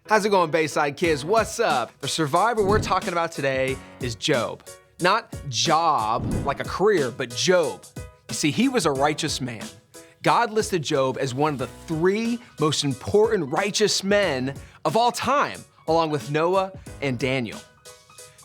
How's it going, Bayside Kids? What's up? The survivor we're talking about today is Job. Not job, like a career, but Job. You see, he was a righteous man. God listed Job as one of the 3 most important righteous men of all time, along with Noah and Daniel.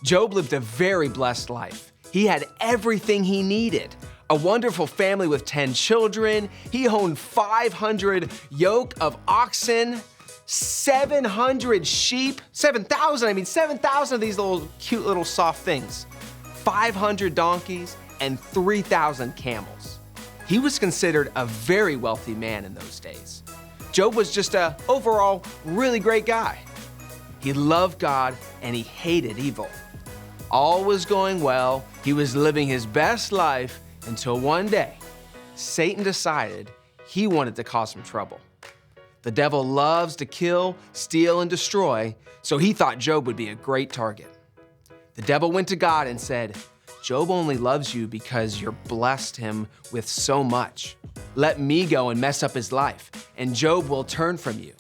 Job lived a very blessed life. He had everything he needed. A wonderful family with 10 children. He owned 500 yoke of oxen, 700 sheep, 7,000 of these cute little soft things, 500 donkeys, and 3,000 camels. He was considered a very wealthy man in those days. Job was just a overall really great guy. He loved God and he hated evil. All was going well. He was living his best life until one day, Satan decided he wanted to cause some trouble. The devil loves to kill, steal, and destroy, so he thought Job would be a great target. The devil went to God and said, "Job only loves you because you're blessed him with so much. Let me go and mess up his life, and Job will turn from you."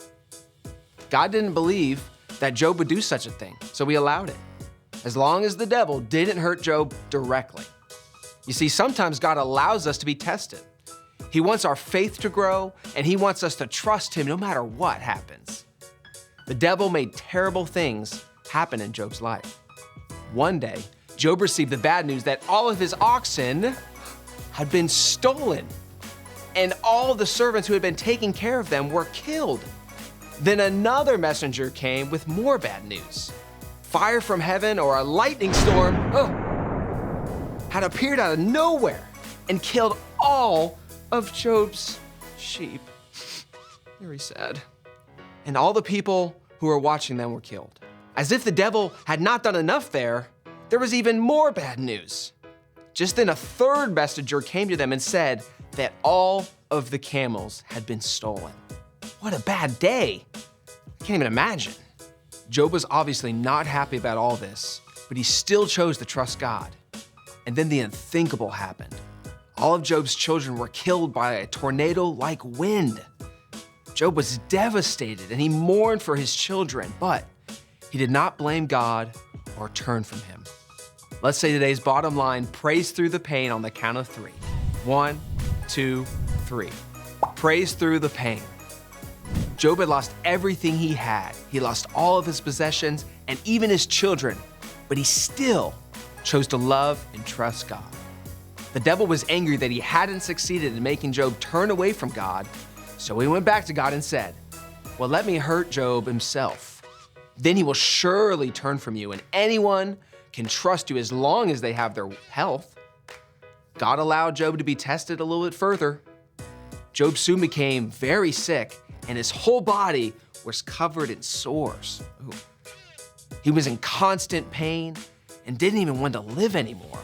God didn't believe that Job would do such a thing, so he allowed it, as long as the devil didn't hurt Job directly. You see, sometimes God allows us to be tested. He wants our faith to grow, and he wants us to trust him no matter what happens. The devil made terrible things happen in Job's life. One day, Job received the bad news that all of his oxen had been stolen, and all the servants who had been taking care of them were killed. Then another messenger came with more bad news. Fire from heaven or a lightning storm had appeared out of nowhere and killed all of Job's sheep. Very sad. And all the people who were watching them were killed. As if the devil had not done enough there was even more bad news. Just then a third messenger came to them and said that all of the camels had been stolen. What a bad day. I can't even imagine. Job was obviously not happy about all this, but he still chose to trust God. And then the unthinkable happened. All of Job's children were killed by a tornado-like wind. Job was devastated and he mourned for his children, but he did not blame God or turn from him. Let's say today's bottom line, praise through the pain on the count of 3. 1, 2, 3. Praise through the pain. Job had lost everything he had. He lost all of his possessions and even his children, but he still chose to love and trust God. The devil was angry that he hadn't succeeded in making Job turn away from God, so he went back to God and said, "Well, let me hurt Job himself. Then he will surely turn from you, and anyone can trust you as long as they have their health." God allowed Job to be tested a little bit further. Job soon became very sick, and his whole body was covered in sores. Ooh. He was in constant pain and didn't even want to live anymore.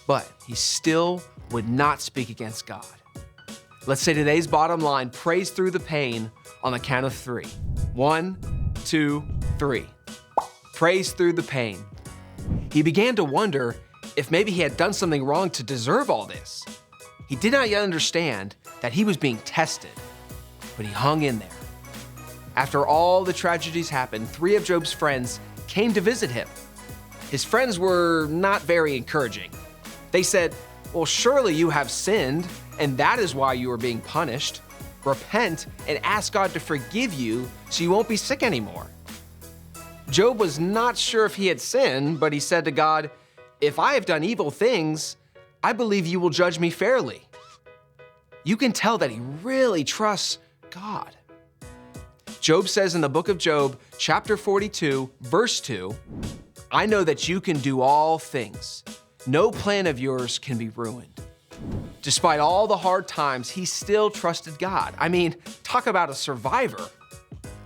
But he still would not speak against God. Let's say today's bottom line, praise through the pain on the count of 3. 1, 2, 3. Praise through the pain. He began to wonder if maybe he had done something wrong to deserve all this. He did not yet understand that he was being tested, but he hung in there. After all the tragedies happened, 3 of Job's friends came to visit him. His friends were not very encouraging. They said, "Well, surely you have sinned, and that is why you are being punished. Repent and ask God to forgive you so you won't be sick anymore." Job was not sure if he had sinned, but he said to God, "If I have done evil things, I believe you will judge me fairly." You can tell that he really trusts God. Job says in the book of Job, chapter 42, verse 2, "I know that you can do all things. No plan of yours can be ruined." Despite all the hard times, he still trusted God. I mean, talk about a survivor.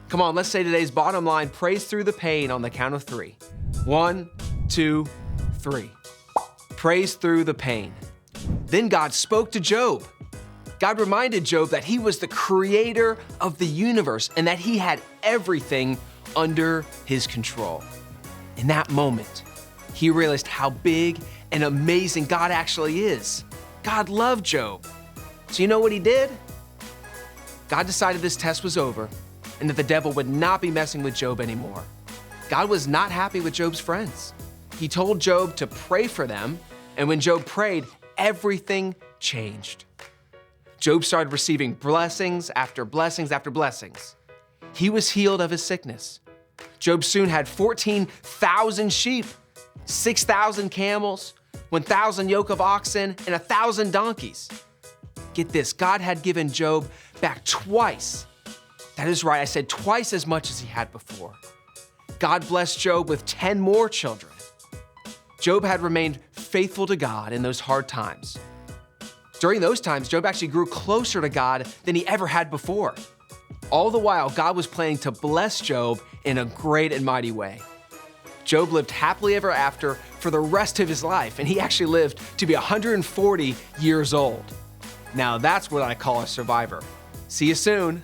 Come on, let's say today's bottom line, praise through the pain on the count of 3. 1, 2, 3. Praise through the pain. Then God spoke to Job. God reminded Job that he was the creator of the universe and that he had everything under his control. In that moment, he realized how big and amazing God actually is. God loved Job. So you know what he did? God decided this test was over, and that the devil would not be messing with Job anymore. God was not happy with Job's friends. He told Job to pray for them, and when Job prayed, everything changed. Job started receiving blessings after blessings after blessings. He was healed of his sickness. Job soon had 14,000 sheep, 6,000 camels, 1,000 yoke of oxen, and 1,000 donkeys. Get this, God had given Job back twice. That is right, I said twice as much as he had before. God blessed Job with 10 more children. Job had remained faithful to God in those hard times. During those times, Job actually grew closer to God than he ever had before. All the while, God was planning to bless Job in a great and mighty way. Job lived happily ever after for the rest of his life, and he actually lived to be 140 years old. Now that's what I call a survivor. See you soon.